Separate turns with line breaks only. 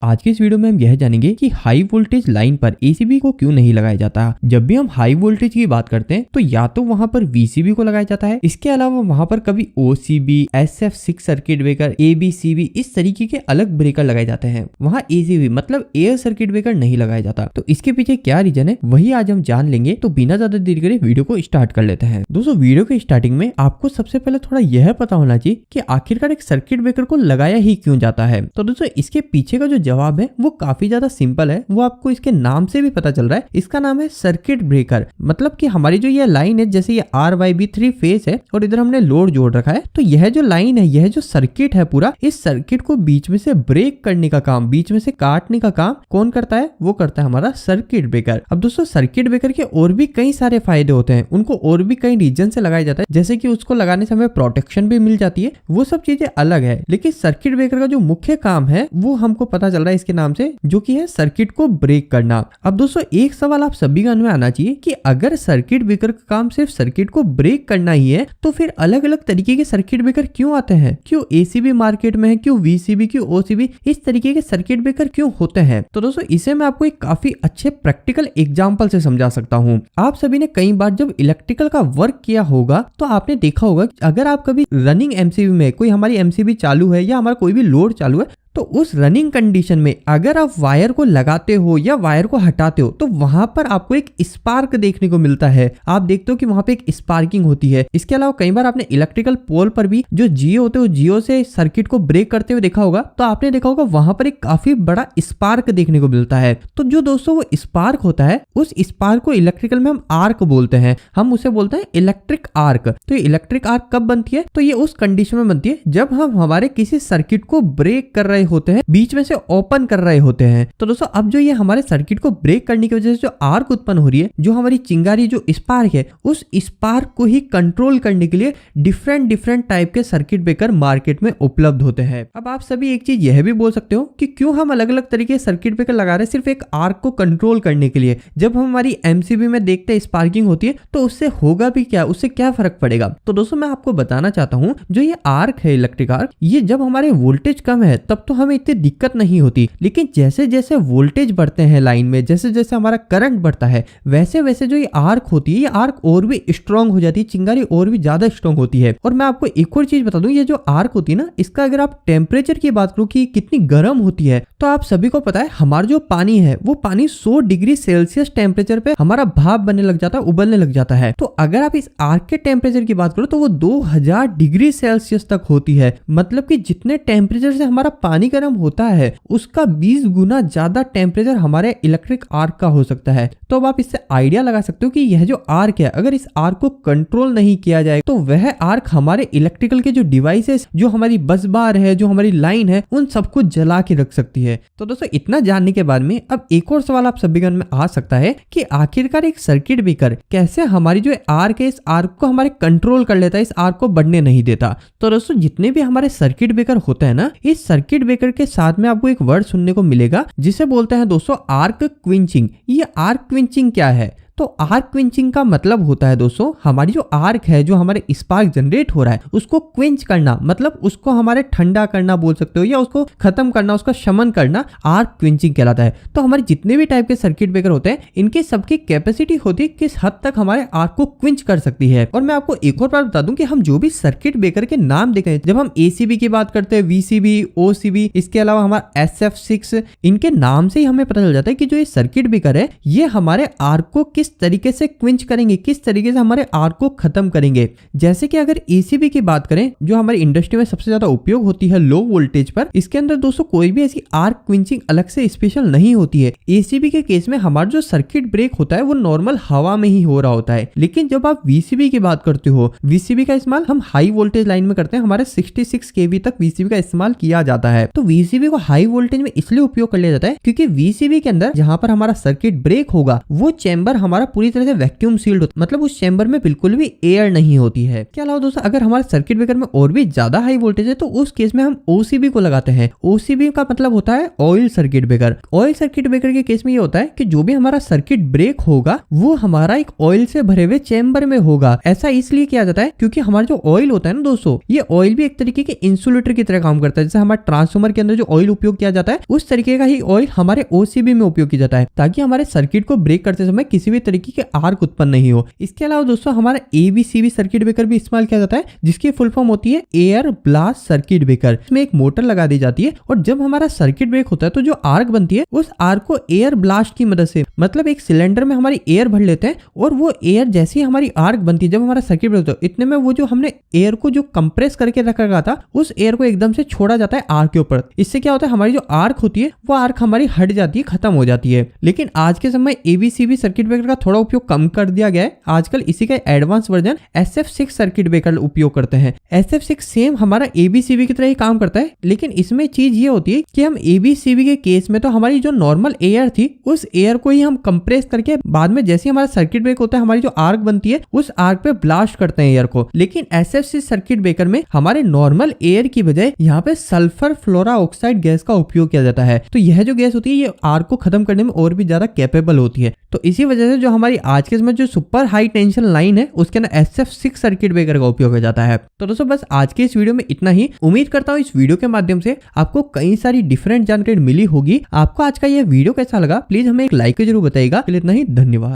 आज के इस वीडियो में हम यह जानेंगे कि हाई वोल्टेज लाइन पर एसीबी को क्यों नहीं लगाया जाता। जब भी हम हाई वोल्टेज की बात करते हैं तो या तो वहां पर वीसीबी को लगाया जाता है, इसके अलावा वहां पर कभी OCB, SF6 circuit breaker, ABCB इस तरीके के अलग ब्रेकर लगाए जाते हैं। वहां एसीबी मतलब एयर सर्किट ब्रेकर नहीं लगाया जाता। तो इसके पीछे क्या रीजन है वही आज हम जान लेंगे। तो बिना ज्यादा देरी करे वीडियो को स्टार्ट कर लेते हैं। दोस्तों वीडियो के स्टार्टिंग में आपको सबसे पहले थोड़ा यह पता होना चाहिए कि आखिरकार एक सर्किट ब्रेकर को लगाया ही क्यों जाता है। तो दोस्तों इसके पीछे का जो जवाब है वो काफी ज्यादा सिंपल है। वो आपको इसके नाम से भी पता चल रहा है। इसका नाम है सर्किट ब्रेकर। मतलब कि हमारी जो ये लाइन है, जैसे ये RYB 3 फेज है और इधर हमने लोड जोड़ रखा है, तो यह जो लाइन है, यह जो सर्किट है पूरा, इस सर्किट को बीच में से ब्रेक करने का काम, बीच में से काटने का काम कौन करता है? वो करता है हमारा सर्किट ब्रेकर। अब दोस्तों सर्किट ब्रेकर के और भी कई सारे फायदे होते हैं, उनको और भी कई रीजन से लगाया जाता है, जैसे कि उसको लगाने से हमें प्रोटेक्शन भी मिल जाती है, वो सब चीजें अलग है। लेकिन सर्किट ब्रेकर का जो मुख्य काम है वो हमको पता चल रहा है इसके नाम से, जो कि है सर्किट को ब्रेक करना। अब दोस्तों एक सवाल आप सभी का मन में आना चाहिए कि अगर सर्किट ब्रेकर का काम सिर्फ सर्किट को ब्रेक करना ही है तो फिर अलग अलग तरीके के सर्किट ब्रेकर क्यों आते हैं? क्यों एसीबी मार्केट में है, क्यों वीसीबी, क्यों ओसीबी, इस तरीके के सर्किट ब्रेकर क्यों होते हैं? तो दोस्तों इसे मैं आपको एक काफी अच्छे प्रैक्टिकल एग्जांपल से समझा सकता हूँ। आप सभी ने कई बार जब इलेक्ट्रिकल का वर्क किया होगा तो आपने देखा होगा अगर आप कभी रनिंग एमसीबी में, कोई हमारी एमसीबी चालू है या हमारा कोई भी लोड चालू है, तो उस रनिंग कंडीशन में अगर आप वायर को लगाते हो या वायर को हटाते हो तो वहां पर आपको एक स्पार्क देखने को मिलता है। आप देखते हो कि वहां पे एक स्पार्किंग होती है। इसके अलावा कई बार आपने इलेक्ट्रिकल पोल पर भी जो जियो होते हैं, जियो से सर्किट को ब्रेक करते हुए देखा होगा, तो आपने देखा होगा वहां पर एक काफी बड़ा स्पार्क देखने को मिलता है। तो जो दोस्तों वो स्पार्क होता है, उस स्पार्क को इलेक्ट्रिकल में हम आर्क बोलते हैं। हम उसे बोलते हैं इलेक्ट्रिक आर्क। तो ये इलेक्ट्रिक आर्क कब बनती है? तो ये उस कंडीशन में बनती है जब हम हमारे किसी सर्किट को ब्रेक कर रहे होते हैं, बीच में से ओपन कर रहे होते हैं। तो दोस्तों अब जो ये हमारे सर्किट को ब्रेक करने की वजह से जो आर्क उत्पन्न हो रही है, जो हमारी चिंगारी, जो स्पार्क है, उस स्पार्क को ही कंट्रोल करने के लिए डिफरेंट टाइप के सर्किट ब्रेकर मार्केट में उपलब्ध होते हैं। अब आप सभी एक चीज यह भी बोल सकते हो कि क्यों हम अलग अलग तरीके सर्किट ब्रेकर लगा रहे हैं सिर्फ एक आर्क को कंट्रोल करने के लिए। जब हम हमारी एमसीबी में देखते हैं स्पार्किंग होती है तो उससे होगा भी क्या, उससे क्या फर्क पड़ेगा? तो दोस्तों मैं आपको बताना चाहता हूं, जो ये आर्क है, इलेक्ट्रिक आर्क, ये जब हमारे वोल्टेज कम है तब तो हमें इतनी दिक्कत नहीं होती, लेकिन जैसे जैसे वोल्टेज बढ़ते हैं लाइन में, जैसे जैसे हमारा करंट बढ़ता है, वैसे वैसे जो ये आर्क होती है, ये आर्क और भी स्ट्रांग हो जाती है, चिंगारी और भी ज्यादा स्ट्रांग होती है। और मैं आपको एक और चीज बता दूं, ये जो आर्क होती है ना, इसका अगर आप टेम्परेचर की बात करो कि कितनी गर्म होती है, तो आप सभी को पता है हमारा जो पानी है वो पानी 100 डिग्री सेल्सियस टेम्परेचर पे हमारा भाप बनने लग जाता है, उबलने लग जाता है। तो अगर आप इस आर्क के टेम्परेचर की बात करो तो वो 2000 डिग्री सेल्सियस तक होती है। मतलब कि जितने टेम्परेचर से हमारा पानी गर्म होता है उसका 20 गुना ज्यादा टेम्परेचर हमारे इलेक्ट्रिक आर्क का हो सकता है। तो अब आप इससे आइडिया लगा सकते हो कि यह जो आर्क है, अगर इस आर्क को कंट्रोल नहीं किया जाए तो वह आर्क हमारे इलेक्ट्रिकल के जो डिवाइसेस, जो हमारी बस बार है, जो हमारी लाइन है, उन सबको जला के रख सकती है। तो दोस्तों इतना जानने के बाद में अब एक और सवाल आप सभी के मन में आ सकता है कि आखिरकार एक सर्किट ब्रेकर कैसे हमारी जो आर्क है, इस आर्क को हमारे कंट्रोल कर लेता है, इस आर्क को बढ़ने नहीं देता। तो दोस्तों जितने भी हमारे सर्किट ब्रेकर होते हैं ना, इस सर्किट ब्रेकर के साथ में आपको एक वर्ड सुनने को मिलेगा जिसे बोलते हैं दोस्तों आर्क क्विंचिंग। ये आर्क क्विंचिंग क्या है? तो आर्क क्विंचिंग का मतलब होता है दोस्तों, हमारी जो आर्क है, जो हमारे स्पार्क जनरेट हो रहा है, उसको क्विंच करना, मतलब उसको हमारे ठंडा करना बोल सकते हो, या उसको खत्म करना, उसका शमन करना, आर्क क्विंचिंग कहलाता है। तो हमारे जितने भी टाइप के सर्किट ब्रेकर होते हैं, इनके सबकी कैपेसिटी होती है किस हद तक हमारे आर्क को क्विंच कर सकती है। और मैं आपको एक और बात बता दूं कि हम जो भी सर्किट ब्रेकर के नाम देखते हैं, जब हम एसीबी की बात करते हैं, वीसीबी, ओसीबी, इसके अलावा हमारा SF6, इनके नाम से ही हमें पता चल जाता है कि जो ये सर्किट ब्रेकर है, ये हमारे आर्क को किस तरीके से क्विंच करेंगे, किस तरीके से हमारे आर्क को खत्म करेंगे। जैसे कि अगर एसीबी की बात करें, जो हमारी इंडस्ट्री में सबसे ज्यादा उपयोग होती है लो वोल्टेज पर, इसके अंदर दोस्तों कोई भी ऐसी आर्क क्विंचिंग अलग से स्पेशल नहीं होती है। एसीबी के केस में हमारा जो सर्किट ब्रेक होता है वो नॉर्मल हवा में ही हो रहा होता है। लेकिन जब आप वीसीबी की बात करते हो, वीसीबी का इस्तेमाल हम हाई वोल्टेज लाइन में करते हैं, हमारे 66 kV तक वीसीबी का इस्तेमाल किया जाता है। तो वीसीबी को हाई वोल्टेज में इसलिए उपयोग कर लिया जाता है क्योंकि वीसीबी के अंदर जहां पर हमारा सर्किट ब्रेक होगा, वो चैम्बर हमारे हमारा पूरी तरह से वैक्यूम सील्ड होता है, मतलब उस चेंबर में बिल्कुल भी एयर नहीं होती है। इसके अलावा दोस्तों अगर हमारे सर्किट ब्रेकर में और भी ज्यादा हाई वोल्टेज है तो उस केस में हम ओसीबी को लगाते हैं। ओसीबी का मतलब होता है oil circuit breaker. Oil circuit breaker के केस में ये होता है कि जो भी हमारा सर्किट ब्रेक होगा वो हमारा एक ऑयल से भरे हुए चेंबर में होगा। ऐसा इसलिए किया जाता है क्योंकि हमारा जो ऑयल होता है ना दोस्तों, ये ऑयल भी एक तरीके के इंसुलेटर की तरह काम करता है। जैसे हमारे ट्रांसफार्मर के अंदर जो ऑयल उपयोग किया जाता है उस तरीके का ही ऑयल हमारे ओसीबी में उपयोग किया जाता है, ताकि हमारे सर्किट को ब्रेक करते समय किसी भी तरीके के आर्क उत्पन्न नहीं हो। इसके अलावा दोस्तों हमारा एबीसीबी सर्किट ब्रेकर भी इस्तेमाल किया जाता है, जिसकी फुल फॉर्म होती है एयर ब्लास्ट सर्किट ब्रेकर। इसमें एक मोटर लगा दी जाती है और जब हमारा सर्किट ब्रेक होता है तो जो आर्क बनती है उस आर्क को एयर ब्लास्ट की मदद से, मतलब एक सिलेंडर में हमारी एयर भर लेते हैं और वो एयर जैसी हमारी आर्क बनती है, जब हमारा सर्किट ब्रेक होता है इतने में वो जो हमने एयर को जो कंप्रेस करके रखा गया था उस एयर को एकदम से छोड़ा जाता है आर्क के ऊपर। इससे क्या होता है हमारी जो आर्क होती है वो आर्क हमारी हट जाती है, खत्म हो जाती है। लेकिन आज के समय एबीसीबी सर्किट ब्रेकर का थोड़ा उपयोग कम कर दिया गया है। आजकल इसी का advance version SF6 circuit breaker उपयोग करते हैं। SF6 सेम हमारा एबीसीबी की तरह ही काम करता है, लेकिन इसमें चीज ये होती है कि हम एबीसीबी के केस में तो हमारी जो नॉर्मल एयर थी उस एयर को ही हम कंप्रेस करके बाद में जैसे हमारा सर्किट ब्रेक होता है हमारी जो आर्क बनती है उस आर्क पे ब्लास्ट करते हैं एयर को। लेकिन SF6 सर्किट ब्रेकर में हमारे नॉर्मल एयर की बजाय यहाँ पे सल्फर फ्लोरा ऑक्साइड गैस का उपयोग किया जाता है। तो यह जो गैस होती है ये आर्क को खत्म करने में और भी ज्यादा कैपेबल होती है। तो इसी वजह से जो हमारी आज के समय जो सुपर हाई टेंशन लाइन है उसके अंदर SF6 सर्किट ब्रेकर का उपयोग किया जाता है। तो दोस्तों बस आज के इस वीडियो में इतना ही। उम्मीद करता हूँ इस वीडियो के माध्यम से आपको कई सारी डिफरेंट जानकारी मिली होगी। आपको आज का यह वीडियो कैसा लगा प्लीज हमें एक लाइक जरूर बताइएगा। इतना ही, धन्यवाद।